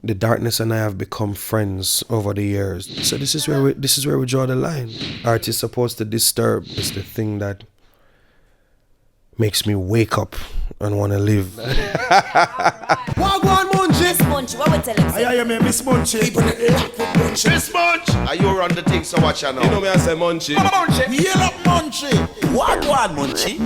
the darkness and I have become friends over the years. So this is where we draw the line. Art is supposed to disturb. It's the thing that makes me wake up and want to live. Wha Gwaan Munchy. Miss Munchy, what we tell him? I am Miss Munchy. People lock with Munchy. Miss Munch! Are you run the thing, so watch out now. You know me, I say Munchy. Yell up Munchy. Wha Gwaan Munchy.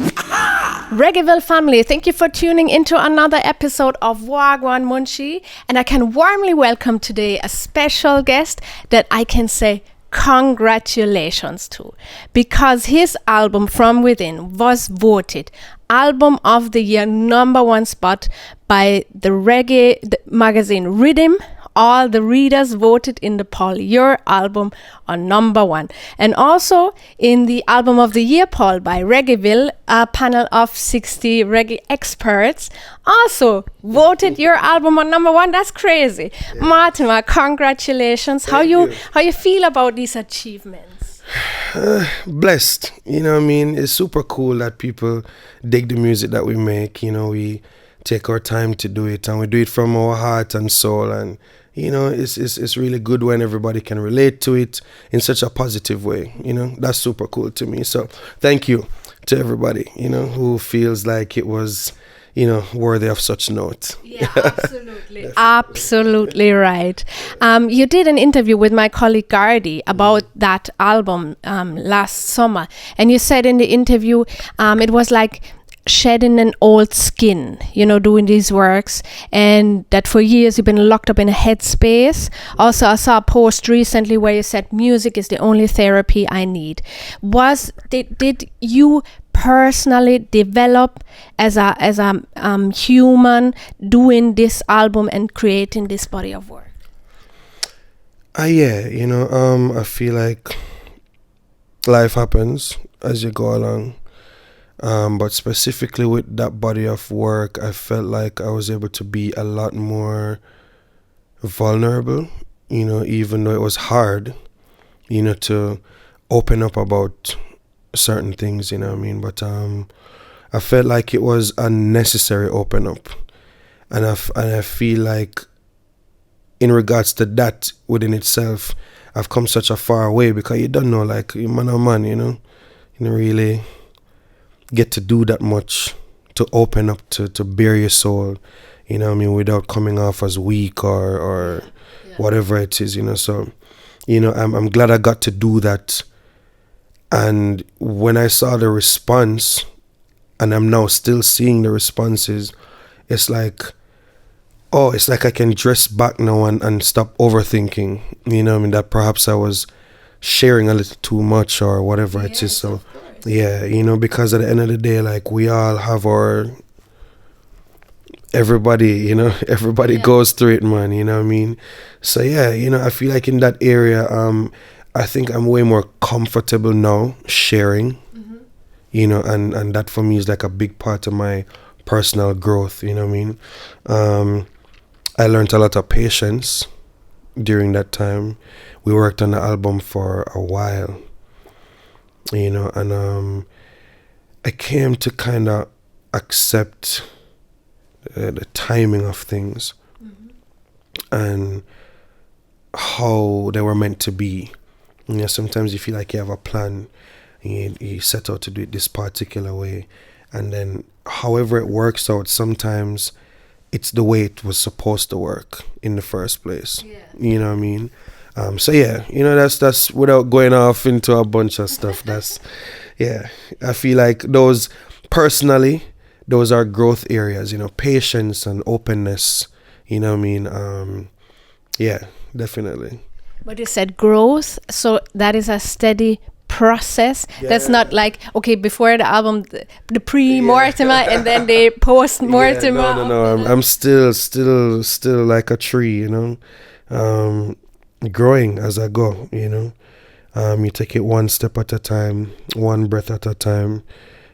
Reggaeville family, thank you for tuning into another episode of Wha Gwaan Munchy, and I can warmly welcome today a special guest that I can say congratulations to, because his album From Within was voted Album of the Year #1 spot by the reggae magazine Riddim. All the readers voted in the poll your album on #1, and also in the Album of the Year poll by Reggaeville, a panel of 60 reggae experts also voted your album on #1. That's crazy. Yeah. Mortimer, congratulations. How you feel about these achievements? Blessed, you know what I mean? It's super cool that people dig the music that we make. You know, we take our time to do it, and we do it from our heart and soul, and you know, it's really good when everybody can relate to it in such a positive way. You know, that's super cool to me. So thank you to everybody, you know, who feels like it was, you know, worthy of such note. Yeah, absolutely. Absolutely right. You did an interview with my colleague Gardy about that album last summer, and you said in the interview it was like shedding an old skin, you know, doing these works, and that for years you've been locked up in a headspace. Also, I saw a post recently where you said music is the only therapy I need. Did you personally develop as a human doing this album and creating this body of work? Yeah, you know, I feel like life happens as you go along. But specifically with that body of work, I felt like I was able to be a lot more vulnerable, you know, even though it was hard, you know, to open up about certain things, you know what I mean? But I felt like it was a necessary open up. And I feel like in regards to that within itself, I've come such a far way, because you don't know, like, man or man, you know, you don't really get to do that much, to open up, to bare your soul, you know what I mean, without coming off as weak or whatever it is, you know. So, you know, I'm glad I got to do that. And when I saw the response, and I'm now still seeing the responses, it's like, oh, it's like I can dress back now and stop overthinking, you know what I mean, that perhaps I was sharing a little too much or whatever it is. So yeah, you know, because at the end of the day, like, we all have everybody, you know, everybody goes through it, man, you know what I mean? So yeah, you know, I feel like in that area, I think I'm way more comfortable now sharing, you know, and that for me is like a big part of my personal growth, you know what I mean? I learned a lot of patience during that time. We worked on the album for a while, you know, and I came to kind of accept the timing of things and how they were meant to be. You know, sometimes you feel like you have a plan and you set out to do it this particular way, and then however it works out, sometimes it's the way it was supposed to work in the first place. You know what I mean? So yeah, you know, that's without going off into a bunch of stuff. That's yeah. I feel like those personally, those are growth areas. You know, patience and openness. You know what I mean? Yeah, definitely. But you said growth, so that is a steady process. That's not like, okay, before the album, the pre-Mortimer and then the post-Mortimer. No. I'm still like a tree, you know. Growing as I go, you know. You take it one step at a time, one breath at a time,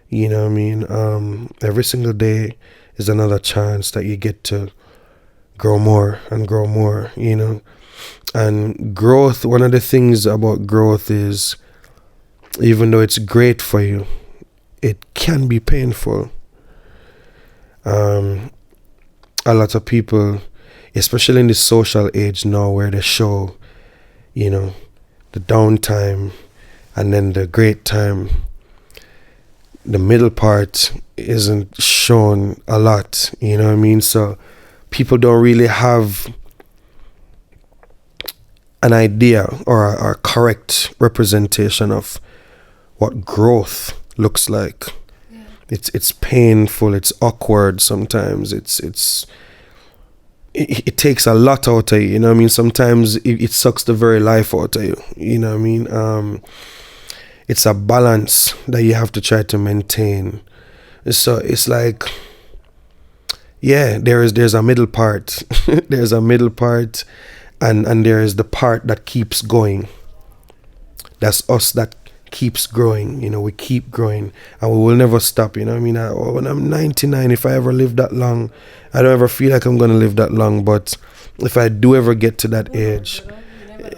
you know what I mean? Every single day is another chance that you get to grow more and grow more, you know. And growth, one of the things about growth is, even though it's great for you, it can be painful. A lot of people, especially in this social age now where they show, you know, the downtime and then the great time. The middle part isn't shown a lot, you know what I mean? So people don't really have an idea or a correct representation of what growth looks like. Yeah. It's painful, it's awkward sometimes, it takes a lot out of you, you know what I mean? Sometimes it sucks the very life out of you, you know what I mean? It's a balance that you have to try to maintain. So it's like, yeah, there's a middle part. There's a middle part, and there is the part that keeps going. That's us that keeps growing, you know, we keep growing and we will never stop, you know what I mean? When I'm 99, if I ever live that long, I don't ever feel like I'm going to live that long, but if I do ever get to that age,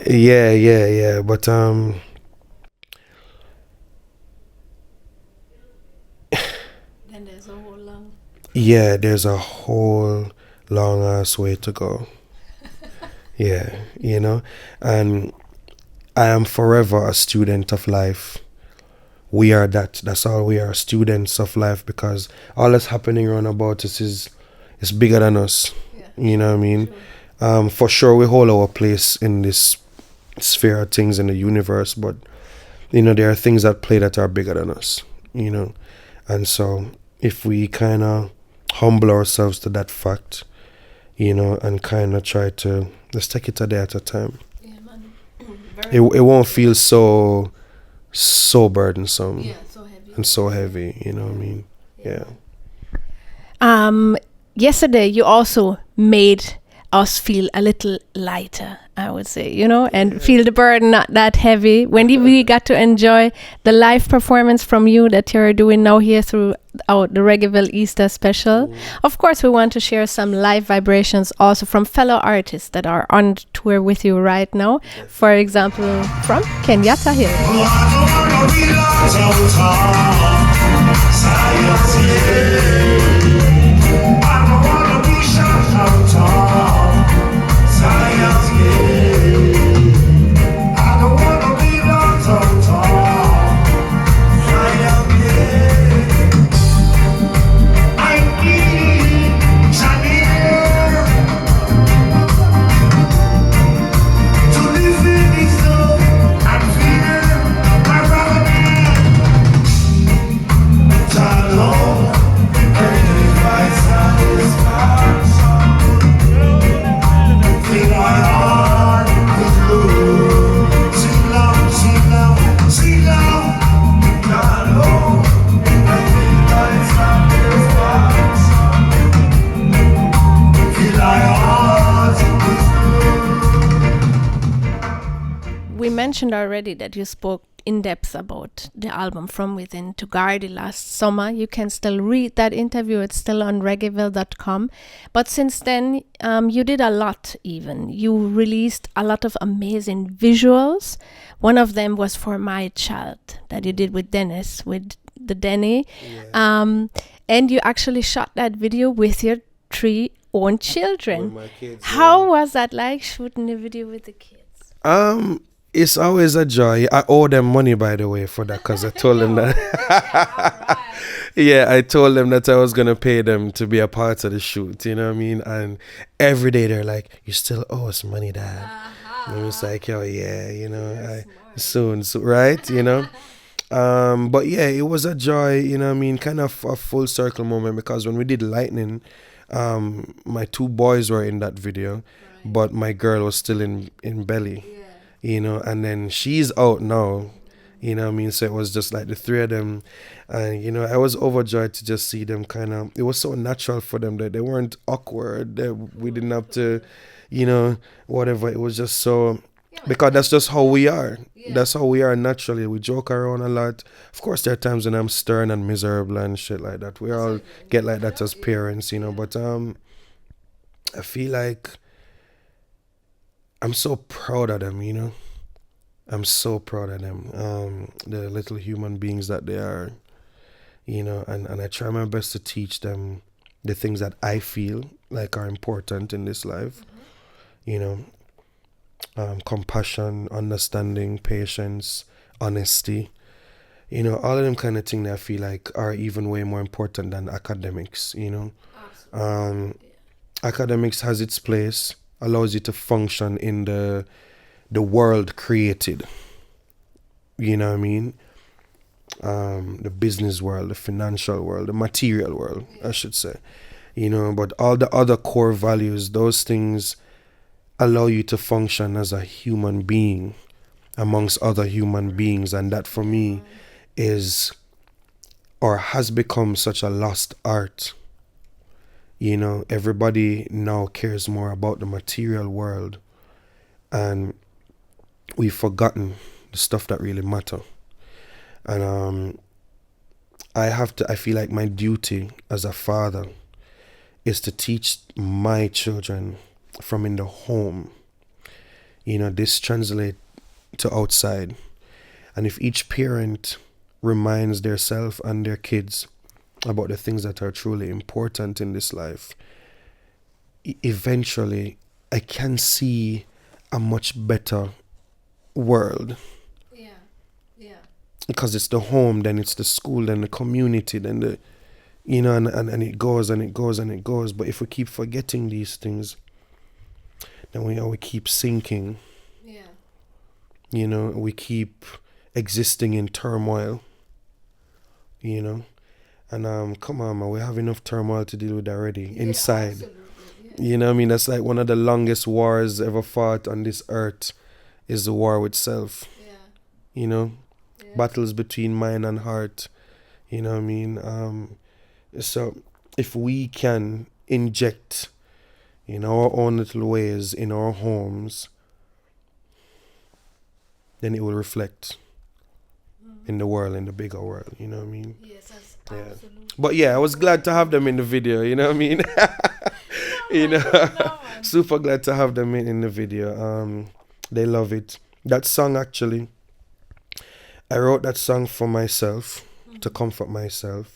yeah, but Then there's a whole long... Yeah, there's a whole long ass way to go. Yeah, you know, and I am forever a student of life. We are that. That's all we are, students of life, because all that's happening around about us is bigger than us. Yeah. You know what I mean? Sure. For sure, we hold our place in this sphere of things in the universe, but you know, there are things at play that are bigger than us. You know, and so if we kind of humble ourselves to that fact, you know, and kind of try to just take it a day at a time. Yeah, man. It won't feel so burdensome. Yeah, so heavy. And so heavy, you know what I mean? Yeah. Yesterday you also made us feel a little lighter, I would say, you know, and feel the burden not that heavy. When we got to enjoy the live performance from you that you're doing now here throughout the Reggaeville Easter Special. Of course, we want to share some live vibrations also from fellow artists that are on tour with you right now. For example, from Kenyatta Hill. We mentioned already that you spoke in depth about the album From Within to Gardy last summer. You can still read that interview. It's still on reggaeville.com. But since then, you did a lot even. You released a lot of amazing visuals. One of them was For My Child that you did with Dennis, with the Denny. Yeah. And you actually shot that video with your 3 own children. With my kids, How was that like, shooting a video with the kids? It's always a joy. I owe them money, by the way, for that, because I told them that. Yeah, I told them that I was going to pay them to be a part of the shoot, you know what I mean? And every day they're like, you still owe us money, Dad. And I was like, oh, yeah, you know, soon, right? You know? But yeah, it was a joy, you know what I mean? Kind of a full circle moment, because when we did Lightning, my 2 boys were in that video, but my girl was still in belly. You know, and then she's out now, you know what I mean? So it was just like the 3 of them. And, you know, I was overjoyed to just see them kind of, it was so natural for them that they weren't awkward. We didn't have to, you know, whatever. It was just so, because that's just how we are. Yeah. That's how we are naturally. We joke around a lot. Of course, there are times when I'm stern and miserable and shit like that. We all get like that as parents, you know, but I feel like I'm so proud of them, you know. I'm so proud of them. The little human beings that they are, you know, and I try my best to teach them the things that I feel like are important in this life. You know, compassion, understanding, patience, honesty. You know, all of them kind of things that I feel like are even way more important than academics. You know, academics has its place, allows you to function in the world created. You know what I mean? The business world, the financial world, the material world, I should say. You know, but all the other core values, those things allow you to function as a human being amongst other human beings, and that for me is or has become such a lost art. You know, everybody now cares more about the material world, and we've forgotten the stuff that really matter. And I feel like my duty as a father is to teach my children from in the home. You know, this translate to outside. And if each parent reminds their self and their kids about the things that are truly important in this life, eventually I can see a much better world. Because it's the home, then it's the school, then the community, then the, you know, and it goes and it goes and it goes. But if we keep forgetting these things, then we keep sinking. You know, we keep existing in turmoil. You know, and come on, man, we have enough turmoil to deal with already inside. You know what I mean? That's like one of the longest wars ever fought on this earth is the war with self. You know, battles between mind and heart. You know what I mean? So if we can inject in our own little ways in our homes, then it will reflect in the world, in the bigger world. You know what I mean? Yes, that's Yeah. absolutely. But yeah, I was glad to have them in the video. You know what I mean? You know, super glad to have them in the video. They love it. That song, actually, I wrote that song for myself, to comfort myself,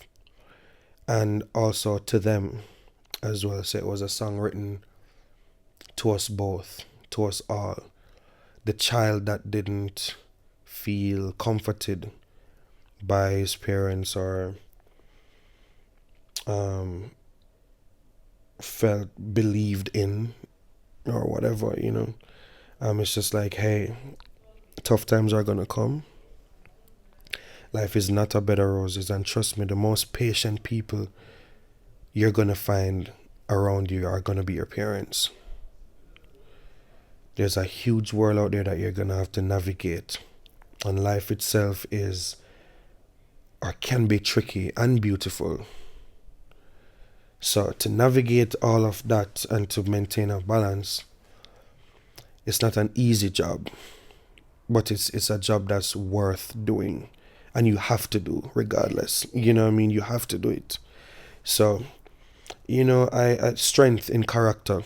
and also to them as well. So it was a song written to us both, to us all. The child that didn't feel comforted by his parents or felt believed in or whatever, you know. It's just like, hey, tough times are gonna come. Life is not a bed of roses, and trust me, the most patient people you're gonna find around you are gonna be your parents. There's a huge world out there that you're gonna have to navigate, and life itself is or can be tricky and beautiful. So to navigate all of that and to maintain a balance, it's not an easy job, but it's a job that's worth doing, and you have to do regardless. You know what I mean? You have to do it. So, you know, I strength in character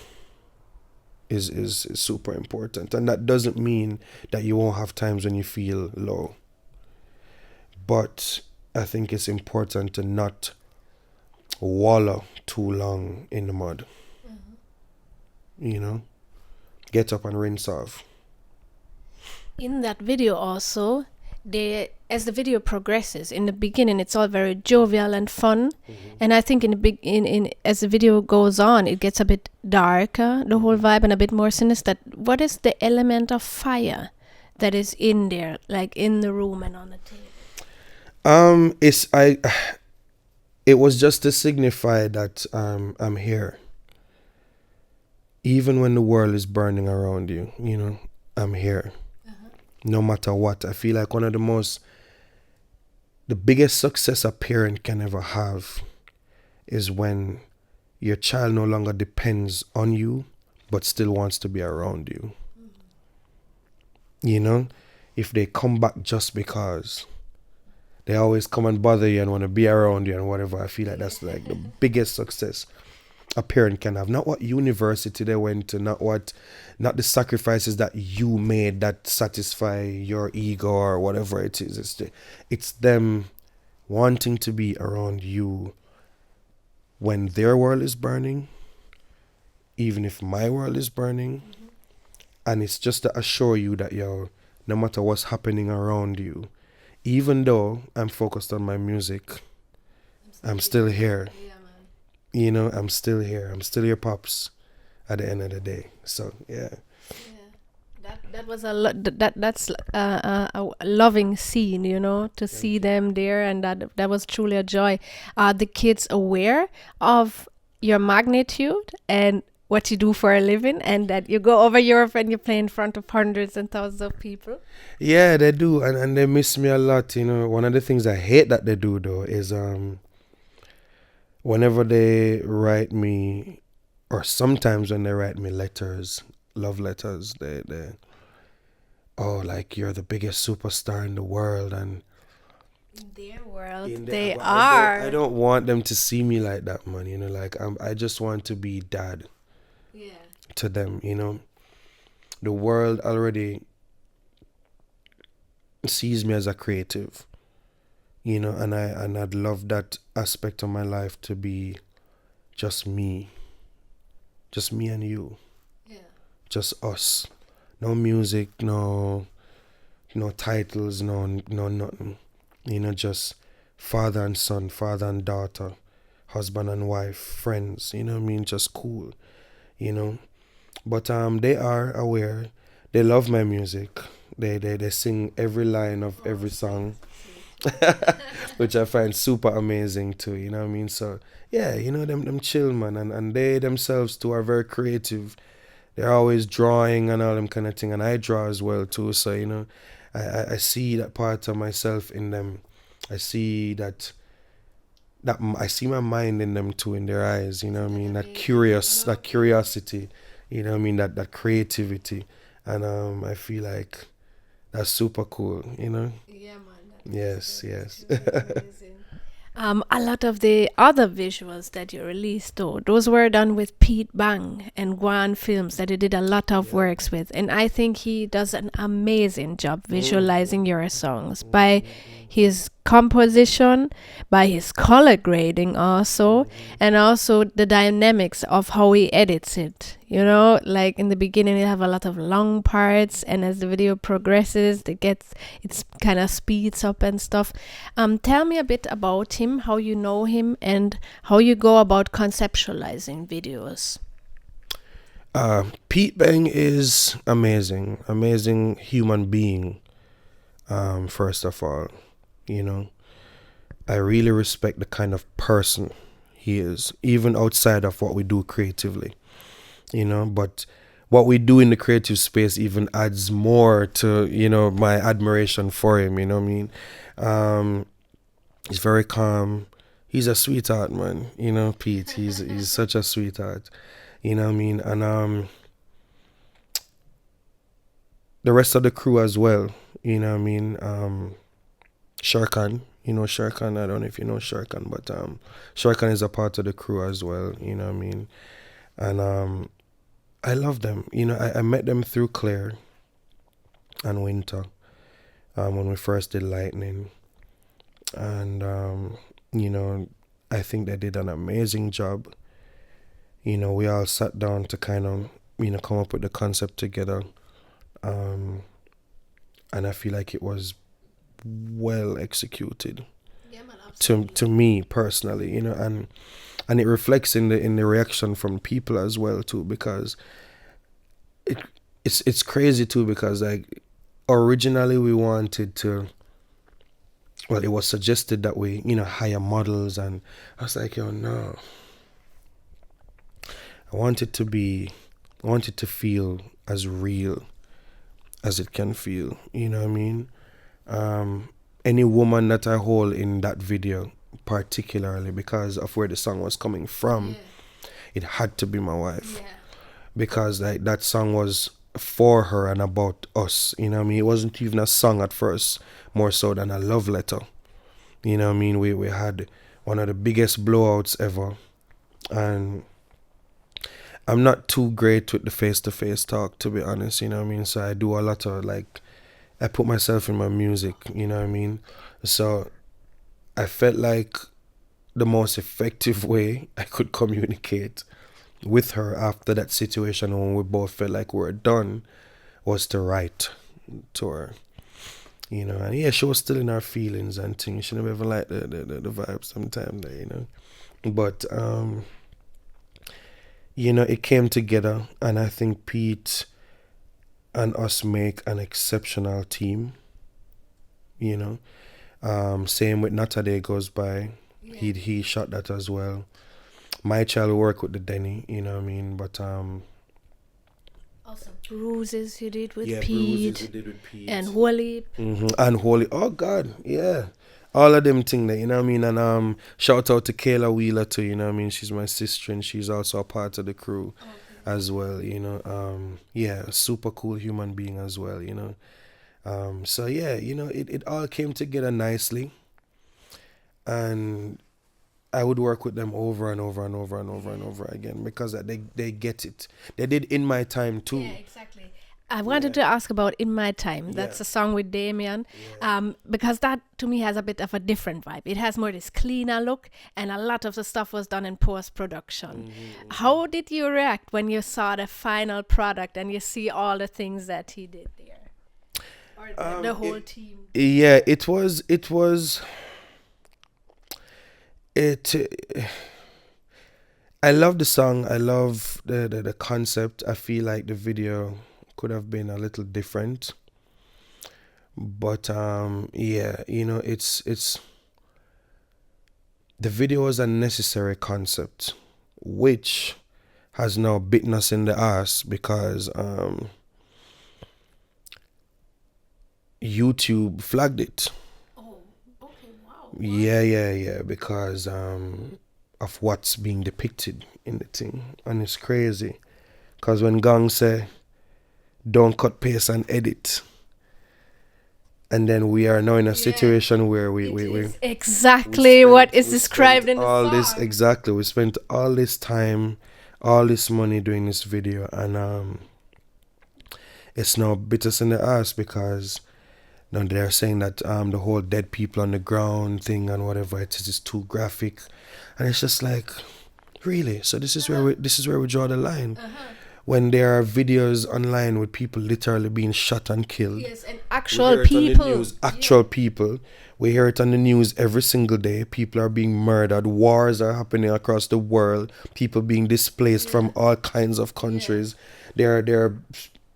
is super important, and that doesn't mean that you won't have times when you feel low. But I think it's important to not wallow too long in the mud. You know, get up and rinse off. In that video also, as the video progresses, in the beginning it's all very jovial and fun, and I think as the video goes on, it gets a bit darker, the whole vibe, and a bit more sinister. What is the element of fire that is in there, like in the room and on the table? It was just to signify that I'm here. Even when the world is burning around you, you know, I'm here. No matter what. I feel like one of the biggest success a parent can ever have is when your child no longer depends on you, but still wants to be around you. You know, if they come back just because they always come and bother you and want to be around you and whatever, I feel like that's like the biggest success a parent can have. Not what university they went to, not the sacrifices that you made that satisfy your ego or whatever it is. It's them wanting to be around you when their world is burning, even if my world is burning. And it's just to assure you that, yo, no matter what's happening around you, even though I'm focused on my music, I'm still here. Yeah, man. You know, I'm still here. I'm still your pops at the end of the day. So, yeah. That was that's a loving scene, you know, to see them there, and that was truly a joy. Are the kids aware of your magnitude and what you do for a living, and that you go over Europe and you play in front of hundreds and thousands of people? Yeah, they do. And they miss me a lot. You know, one of the things I hate that they do, though, is whenever they write me, or sometimes when they write me letters, love letters, they oh, like, you're the biggest superstar in the world, and In their world, in they but are. I don't want them to see me like that, man. You know, like, I just want to be dad Yeah. to them. You know, the world already sees me as a creative. You know, and I'd love that aspect of my life to be just me and you, Yeah. just us. No music, no titles, no nothing. You know, just father and son, father and daughter, husband and wife, friends. You know what I mean? Just cool. You know, but they are aware. They love my music. They sing every line of every song, which I find super amazing too. You know what I mean? So yeah, you know, them chill, man, and they themselves too are very creative. They're always drawing and all them kind of thing, and I draw as well too. So, you know, I see that part of myself in them. I see that I see my mind in them too, in their eyes. You know what I mean? That curiosity. You know what I mean? That creativity, and I feel like that's super cool. You know? Yeah, man. Yes. A lot of the other visuals that you released, though, those were done with Pete Bang and Gwaan Films that he did a lot of works with. And I think he does an amazing job visualizing your songs by his composition, by his color grading also, and also the dynamics of how he edits it. You know, like in the beginning you have a lot of long parts, and as the video progresses it's kind of speeds up and stuff. Tell me a bit about him, how you know him, and how you go about conceptualizing videos. Pete Bang is amazing human being. First of all, you know, I really respect the kind of person he is, even outside of what we do creatively, you know, but what we do in the creative space even adds more to, you know, my admiration for him. You know what I mean? He's very calm. He's a sweetheart, man. You know, Pete, he's such a sweetheart. You know what I mean? And the rest of the crew as well. You know what I mean? Sharkan, you know Sharkan. I don't know if you know Sharkan, but Sharkan is a part of the crew as well. You know what I mean? And I love them. You know, I met them through Claire and Winter when we first did Lightning. And, you know, I think they did an amazing job. You know, we all sat down to kind of, you know, come up with the concept together. And I feel like it was well executed. Yeah, man, to me personally, you know, and it reflects in the reaction from people as well too, because it's crazy too, because like originally we wanted to, well, it was suggested that we, you know, hire models, and I was like, yo, no, I want it to feel as real as it can feel, you know what I mean? Any woman that I hold in that video, particularly because of where the song was coming from, it had to be my wife. Yeah. Because like that song was for her and about us, you know what I mean? It wasn't even a song at first, more so than a love letter. You know what I mean? We had one of the biggest blowouts ever, and I'm not too great with the face-to-face talk, to be honest, you know what I mean? So I do a lot of like, I put myself in my music, you know what I mean? So I felt like the most effective way I could communicate with her after that situation when we both felt like we were done was to write to her. You know, and yeah, she was still in her feelings and things. She never even liked the vibe sometimes, you know. But you know, it came together, and I think Pete and us make an exceptional team. You know, same with Not a Day Goes By. He shot that as well. My Child worked with the Denny, you know what I mean? But Awesome. Bruises you did with Bruises Pete. we did with Pete. And Wally. And Holy, oh God, yeah. All of them thing there, you know what I mean? And shout out to Kayla Wheeler too, you know what I mean? She's my sister and she's also a part of the crew as well, you know. Yeah, super cool human being as well, you know. So yeah, you know, it all came together nicely. And I would work with them over and over and over and over and over again because they get it. They did In My Time too. Yeah, exactly. I wanted to ask about In My Time. That's a song with Damian. Because that to me has a bit of a different vibe. It has more this cleaner look, and a lot of the stuff was done in post-production. How did you react when you saw the final product and you see all the things that he did there? Or the whole team? Yeah, I love the song. I love the concept. I feel like the video could have been a little different. But yeah, you know, it's the video was a necessary concept, which has now bitten us in the ass because YouTube flagged it. Oh, okay, wow. Yeah, because of what's being depicted in the thing. And it's crazy. Because when Gang say, don't cut, paste, and edit. And then we are now in a situation where we exactly what is described in the song. Exactly. We spent all this time, all this money doing this video. And it's now bit us in the ass because now they're saying that the whole dead people on the ground thing and whatever it is too graphic. And it's just like, really? So this is where we draw the line. When there are videos online with people literally being shot and killed. Yes, and actual people. People. We hear it on the news every single day. People are being murdered. Wars are happening across the world. People being displaced from all kinds of countries. They're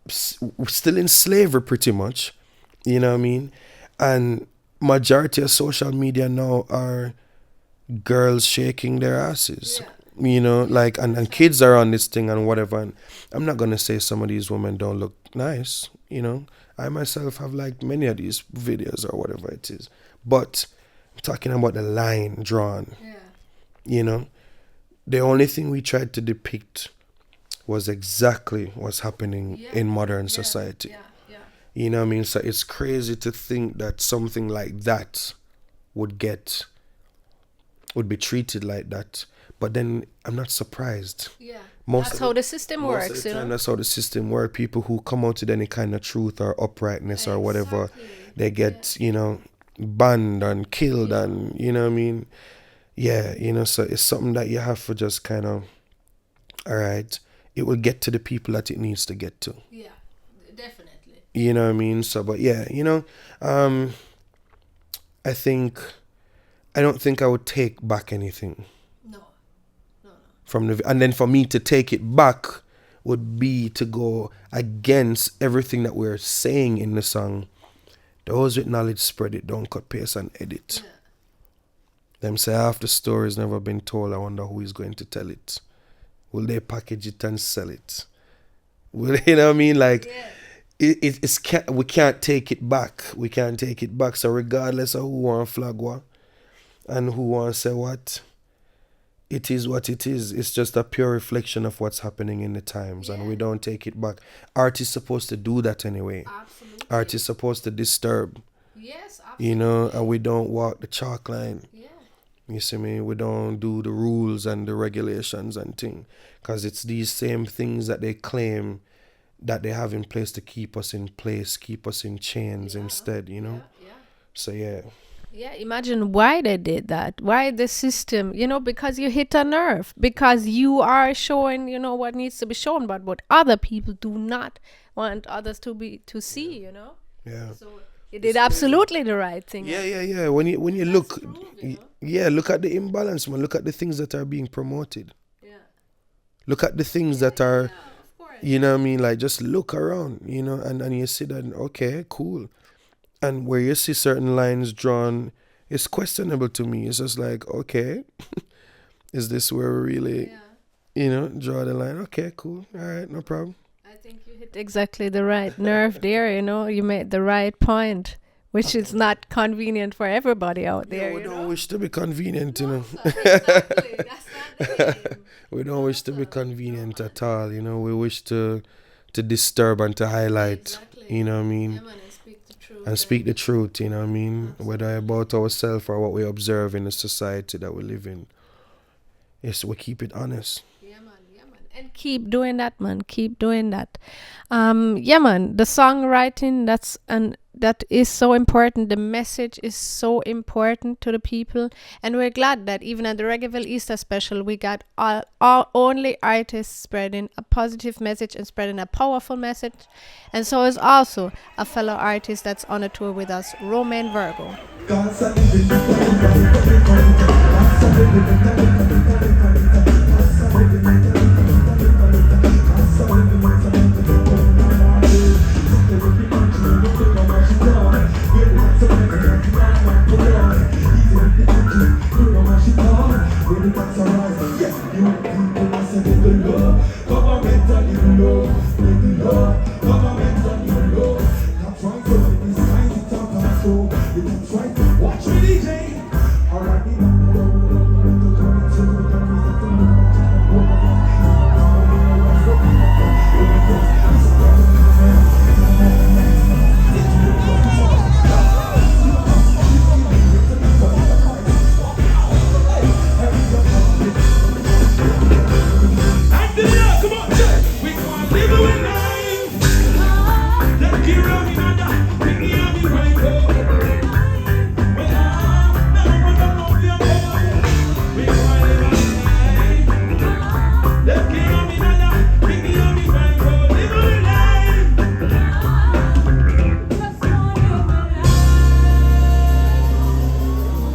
still in slavery pretty much. You know what I mean? And majority of social media now are girls shaking their asses. You know, like, and kids are on this thing and whatever. And I'm not going to say some of these women don't look nice, you know. I myself have liked many of these videos or whatever it is. But I'm talking about the line drawn. You know, the only thing we tried to depict was exactly what's happening in modern society. You know what I mean? So it's crazy to think that something like that would be treated like that. But then I'm not surprised. Yeah, that's how the system works. You know? That's how the system works. People who come out with any kind of truth or uprightness or whatever, they get, you know, banned and killed and, you know what I mean? Yeah, you know, so it's something that you have to just kind of, all right, it will get to the people that it needs to get to. Yeah, definitely. You know what I mean? So, but yeah, you know, I don't think I would take back anything. And then for me to take it back would be to go against everything that we're saying in the song. Those with knowledge spread it, don't cut, paste, and edit. Them say half the story's never been told. I wonder who is going to tell it. Will they package it and sell it? Will, you know what I mean? Like, we can't take it back. We can't take it back. So regardless of who want flag what and who want say what, it is what it is. It's just a pure reflection of what's happening in the times, and we don't take it back. Art is supposed to do that anyway. Absolutely. Art is supposed to disturb. Yes, absolutely. You know, and we don't walk the chalk line. Yeah. You see me? We don't do the rules and the regulations and thing, because it's these same things that they claim that they have in place to keep us in place, keep us in chains instead, you know? Yeah. So, yeah. Yeah, imagine why they did that. Why the system, because you hit a nerve, because you are showing, what needs to be shown, but what other people do not want others to see. Yeah. So you did absolutely the right thing. Yeah. When you look, look at the imbalance, man. Look at the things that are being promoted. Yeah. Look at the things that are, Of course. like just look around, and you see that, okay, cool. And where you see certain lines drawn, it's questionable to me. It's just like, okay, is this where we really, draw the line? Okay, cool. All right, no problem. I think you hit exactly the right nerve there, you made the right point, which is not convenient for everybody out there. We don't wish to be convenient, Exactly, that's not the aim. We don't wish to be convenient at all, We wish to disturb and to highlight, Exactly. you know what I mean? Yeah, man, and speak the truth. And speak the truth, you know what I mean? Whether about ourselves or what we observe in the society that we live in. Yes, we keep it honest. Yeah, man. And keep doing that, man. Keep doing that. Yeah, man. The songwriting, that is so important. The message is so important to the people. And we're glad that even at the Reggaeville Easter Special, we got all only artists spreading a positive message and spreading a powerful message. And so is also a fellow artist that's on a tour with us, Romain Virgo.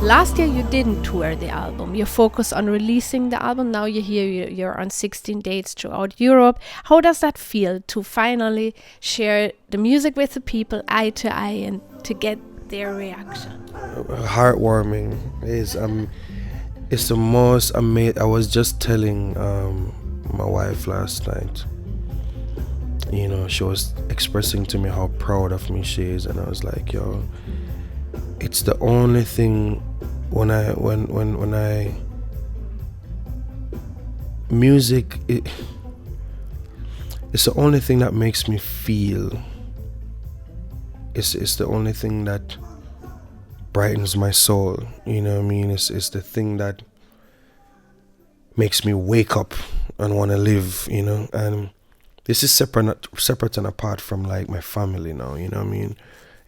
Last year you didn't tour the album. You focused on releasing the album. Now you're on 16 dates throughout Europe. How does that feel to finally share the music with the people eye to eye and to get their reaction? Heartwarming. It's the most amazing. I was just telling my wife last night. She was expressing to me how proud of me she is, and I was like, yo, it's the only thing when I music, it's the only thing that makes me feel. It's the only thing that brightens my soul. You know what I mean? It's the thing that makes me wake up and want to live. And this is separate and apart from like my family now. You know what I mean?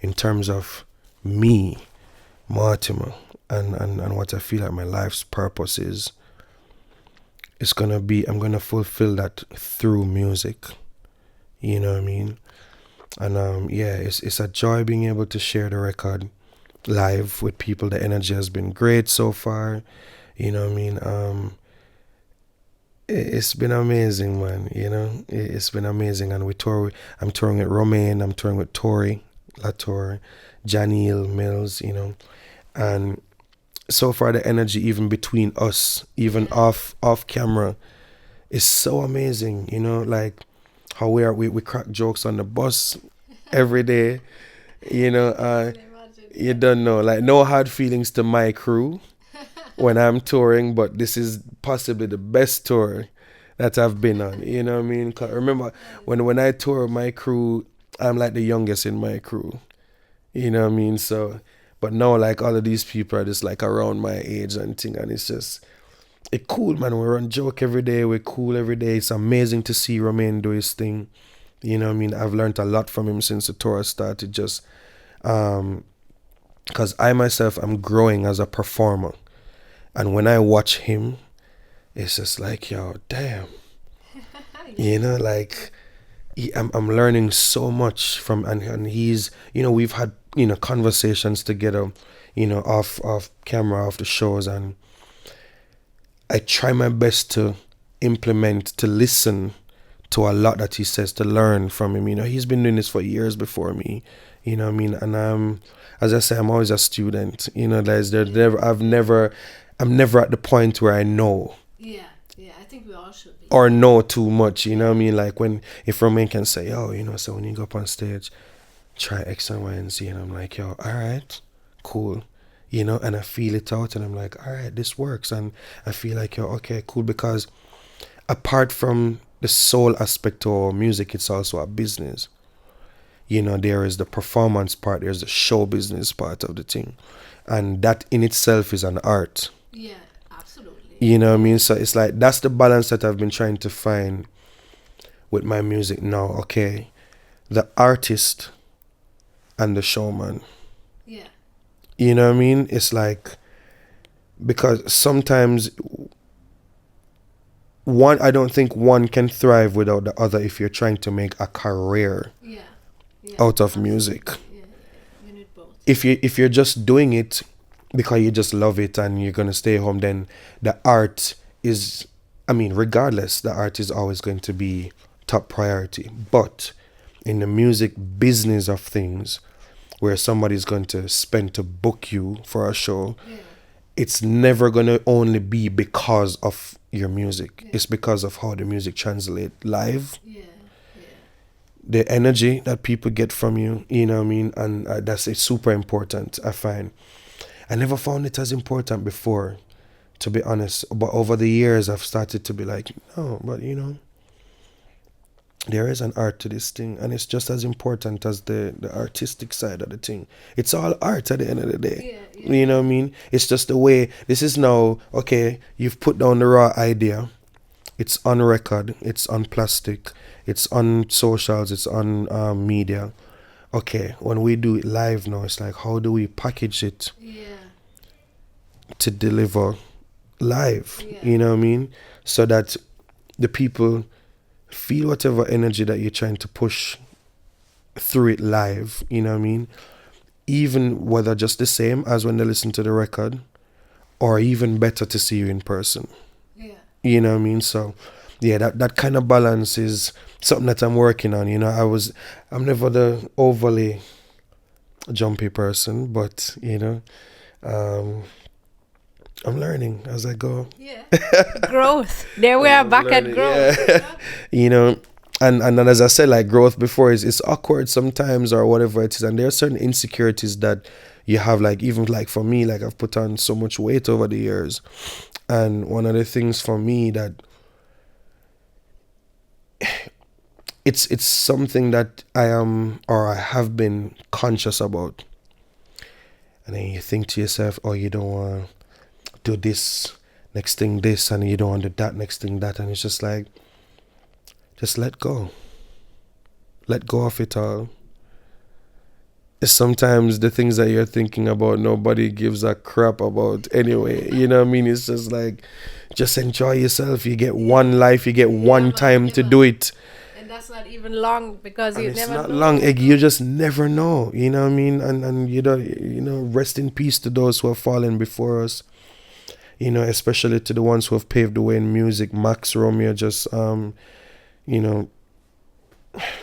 In terms of me, Mortimer, and what I feel like my life's purpose is, I'm gonna fulfill that through music. You know what I mean? And it's a joy being able to share the record live with people. The energy has been great so far. You know what I mean? It's been amazing, man. It's been amazing. And I'm touring with Romain, I'm touring with Tori Latour, Janelle Mills, and so far the energy even between us, even off camera, is so amazing. Like how we crack jokes on the bus every day. You don't know, like no hard feelings to my crew when I'm touring, but this is possibly the best tour that I've been on. You know what I mean? 'Cause remember when I tour my crew, I'm like the youngest in my crew. You know what I mean? So, but now like all of these people are just like around my age and thing, and it's cool, man. We run joke every day. We're cool every day. It's amazing to see Romain do his thing. You know what I mean? I've learned a lot from him since the tour started. Just because I myself am growing as a performer. And when I watch him, it's just like, yo, damn. You know, like, I'm learning so much from, and he's, you know, we've had, you know, conversations together, you know, off camera, off the shows, and I try my best to implement, to listen to a lot that he says, to learn from him. You know, he's been doing this for years before me, you know what I mean? And as I say, I'm always a student, you know, I'm never at the point where I know. Yeah, I think we all should be. Or know too much, you know what I mean? Like if Romain can say, oh, you know, so when you go up on stage, try X and Y and Z, and I'm like, yo, all right, cool, you know, and I feel it out, and I'm like, all right, this works, and I feel like, yo, okay, cool, because apart from the soul aspect to our music, it's also a business. You know, there is the performance part, there's the show business part of the thing, and that in itself is an art. Yeah, absolutely. You know what I mean? So it's like, that's the balance that I've been trying to find with my music now. Okay, the artist and the showman. Yeah. You know what I mean? It's like, because sometimes I don't think one can thrive without the other if you're trying to make a career out of music. Yeah. You need both. If you're just doing it because you just love it and you're going to stay home, then the art is, I mean, regardless, the art is always going to be top priority. But in the music business of things, where somebody's going to spend to book you for a show, it's never going to only be because of your music. It's because of how the music translates live. The energy that people get from you, you know what I mean? And that's super important, I find. I never found it as important before, to be honest. But over the years, I've started to be like, no, but you know, there is an art to this thing, and it's just as important as the artistic side of the thing. It's all art at the end of the day. You know what I mean? It's just the way, this is now, okay, you've put down the raw idea. It's on record, it's on plastic, it's on socials, it's on media. Okay, when we do it live now, it's like, how do we package it to deliver live? You know what I mean? So that the people feel whatever energy that you're trying to push through it live, you know what I mean? Even whether just the same as when they listen to the record, or even better to see you in person. You know what I mean? So yeah, that kind of balance is something that I'm working on. You know, I'm never the overly jumpy person, but you know, I'm learning as I go. Growth. There we are back at growth. You know, and as I said, like, growth before is awkward sometimes, or whatever it is, and there are certain insecurities that you have, like, even like for me, like, I've put on so much weight over the years, and one of the things for me that it's something that I am, or I have been conscious about. And then you think to yourself, oh, you don't want to do this, next thing this, and you don't want to do that, next thing that. And it's just like, just let go. Let go of it all. Sometimes the things that you're thinking about, nobody gives a crap about anyway. You know what I mean? It's just like, just enjoy yourself. You get one life, you get one time to do it. And that's not even long, because you never know. It's not long. You just never know. You know what I mean? And you know, rest in peace to those who have fallen before us. You know, especially to the ones who have paved the way in music. Max Romeo just, you know,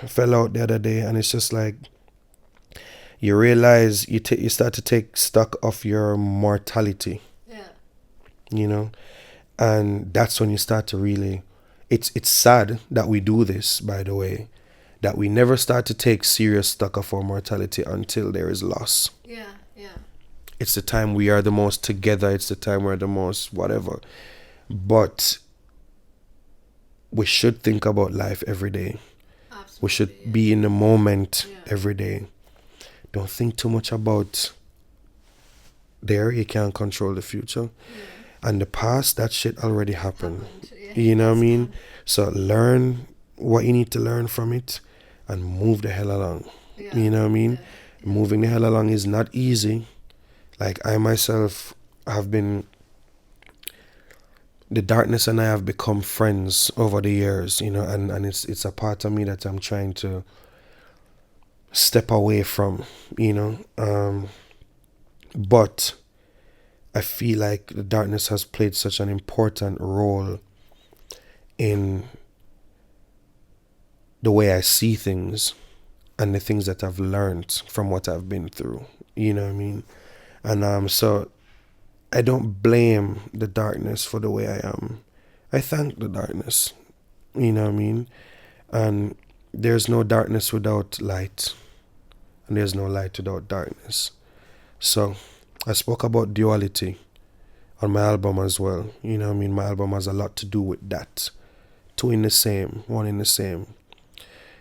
fell out the other day, and it's just like, you realize you start to take stock of your mortality. You know, and that's when you start to really, it's sad that we do this, by the way, that we never start to take serious stock of our mortality until there is loss. It's the time we are the most together, it's the time we're the most whatever. But we should think about life every day. We should be in the moment every day. Don't think too much about there. You can't control the future. And the past, that shit already happened. You know what I mean? So learn what you need to learn from it and move the hell along. You know what I mean? Moving the hell along is not easy. Like I myself have been, the darkness and I have become friends over the years, you know, and it's a part of me that I'm trying to step away from, you know. But I feel like the darkness has played such an important role in the way I see things and the things that I've learned from what I've been through. You know what I mean? And so I don't blame the darkness for the way I am. I thank the darkness. You know what I mean? And there's no darkness without light. And there's no light without darkness. So I spoke about duality on my album as well. You know what I mean? My album has a lot to do with that. Two in the same, one in the same.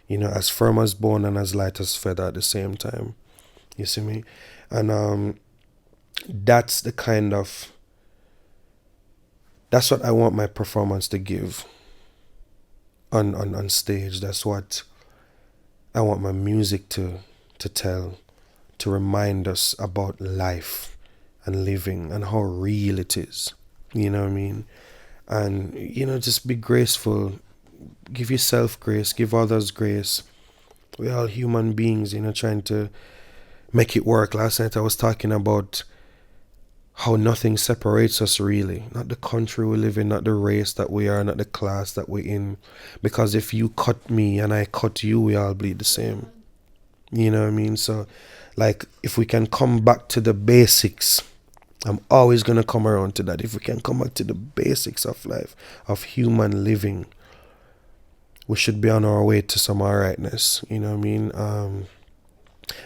You know, as firm as bone and as light as feather at the same time. You see me? And that's the kind of, that's what I want my performance to give on stage. That's what I want my music to tell, to remind us about life and living and how real it is. You know what I mean? And, you know, just be graceful. Give yourself grace, give others grace. We're all human beings, you know, trying to make it work. Last night I was talking about how nothing separates us really. Not the country we live in, not the race that we are, not the class that we're in. Because if you cut me and I cut you, we all bleed the same. You know what I mean? So, like, if we can come back to the basics, I'm always going to come around to that. If we can come back to the basics of life, of human living, we should be on our way to some alrightness. You know what I mean?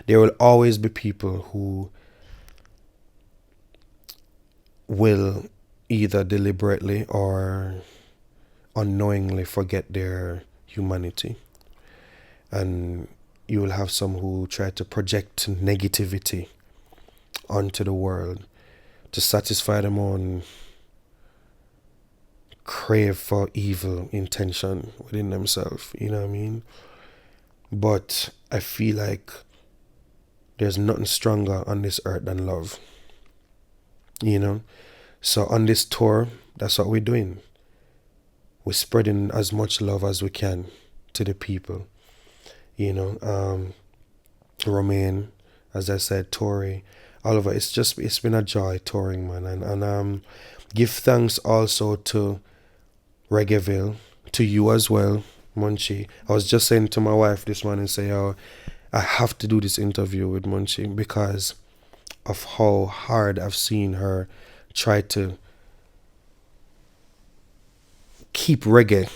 There will always be people who will either deliberately or unknowingly forget their humanity. And you will have some who try to project negativity onto the world to satisfy their own crave for evil intention within themselves, you know what I mean? But I feel like there's nothing stronger on this earth than love, you know? So on this tour, that's what we're doing. We're spreading as much love as we can to the people, you know? Romain, as I said, Tori, all of it. It's been a joy touring, man. And give thanks also to Reggaeville, to you as well, Munchy. I was just saying to my wife this morning, oh, I have to do this interview with Munchy because of how hard I've seen her try to keep reggae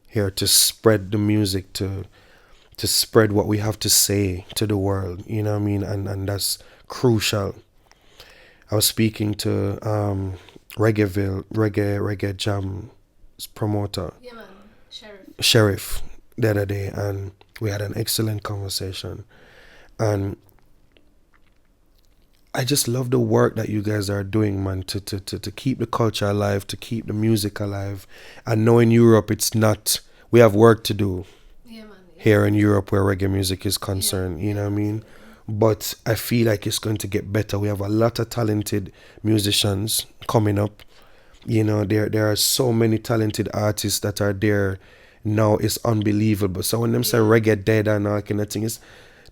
here, to spread the music, to spread what we have to say to the world, you know what I mean? And that's crucial. I was speaking to Reggaeville, Reggae Jam promoter, Yeah, man. Sheriff, the other day, and we had an excellent conversation. And I just love the work that you guys are doing, man, to keep the culture alive, to keep the music alive. And know in Europe, it's not, we have work to do. Yeah, man. Here in Europe where reggae music is concerned, you know what I mean? But I feel like it's going to get better. We have a lot of talented musicians coming up. You know, there are so many talented artists that are there now. It's unbelievable. So when them say reggae dead and all kind of things,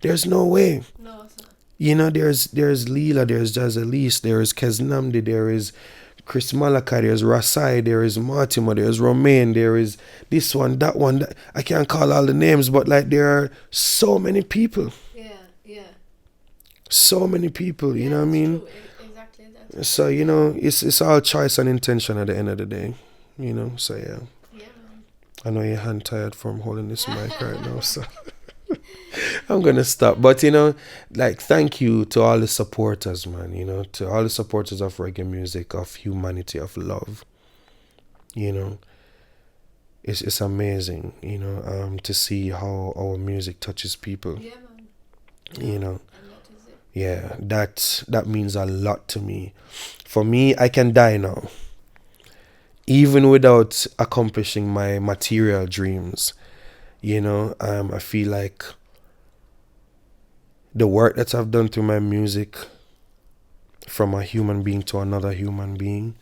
there's no way. No, it's not. You know, there's Leela, there's Jazz Elise, there is Keznamdi, there is Chris Malaka, there's Rasai, there is Mortimer, there's Romain, there is this one, that one. I can't call all the names, but like there are so many people. Yeah. So many people, you know what I mean? True. Exactly. That's So, you know, it's all choice and intention at the end of the day, you know? So, yeah. yeah, man. I know your hand tired from holding this mic right now, so I'm going to stop. But, you know, like, thank you to all the supporters, man, you know, to all the supporters of reggae music, of humanity, of love, you know. It's amazing, you know, to see how our music touches people, Yeah, man. you know. And that is it. Yeah, that means a lot to me. For me, I can die now, even without accomplishing my material dreams. You know, I feel like the work that I've done through my music from a human being to another human being.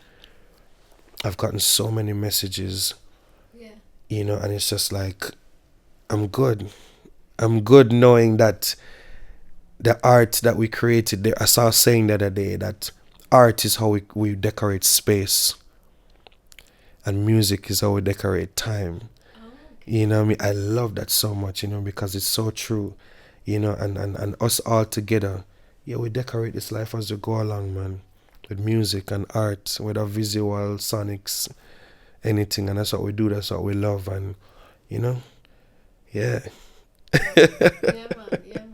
I've gotten so many messages, you know, and it's just like, I'm good. I'm good knowing that the art that we created, I saw a saying the other day that art is how we decorate space, and music is how we decorate time. You know what I mean? I love that so much, you know, because it's so true, you know, and us all together, yeah, we decorate this life as we go along, man, with music and art, whether visual, sonics, anything, and that's what we do, that's what we love, and, you know, yeah. Yeah, man.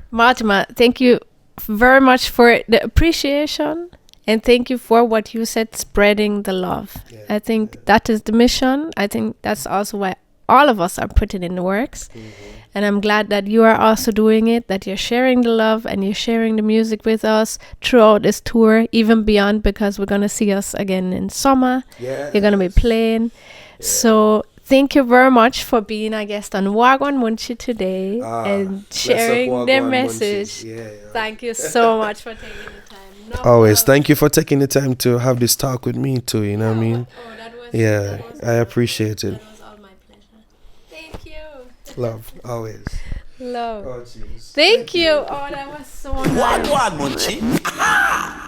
Mortimer, thank you very much for the appreciation, and thank you for what you said, spreading the love. Yeah. I think that is the mission. I think that's also why all of us are putting in the works. And I'm glad that you are also doing it, that you're sharing the love and you're sharing the music with us throughout this tour, even beyond, because we're going to see us again in summer. Yeah. You're going to be playing. So thank you very much for being a guest on Wha Gwaan Munchy today and sharing Wha their Gwaan message. Munchy. Yeah. Thank you so much for taking the time. No Always. problem. Thank you for taking the time to have this talk with me too, you know what I mean? Yeah, I appreciate it. That was all my pleasure. Thank you. Love, always. Love. Oh, jeez. Thank you. Oh, that was so Wha nice. Gwaan Munchy.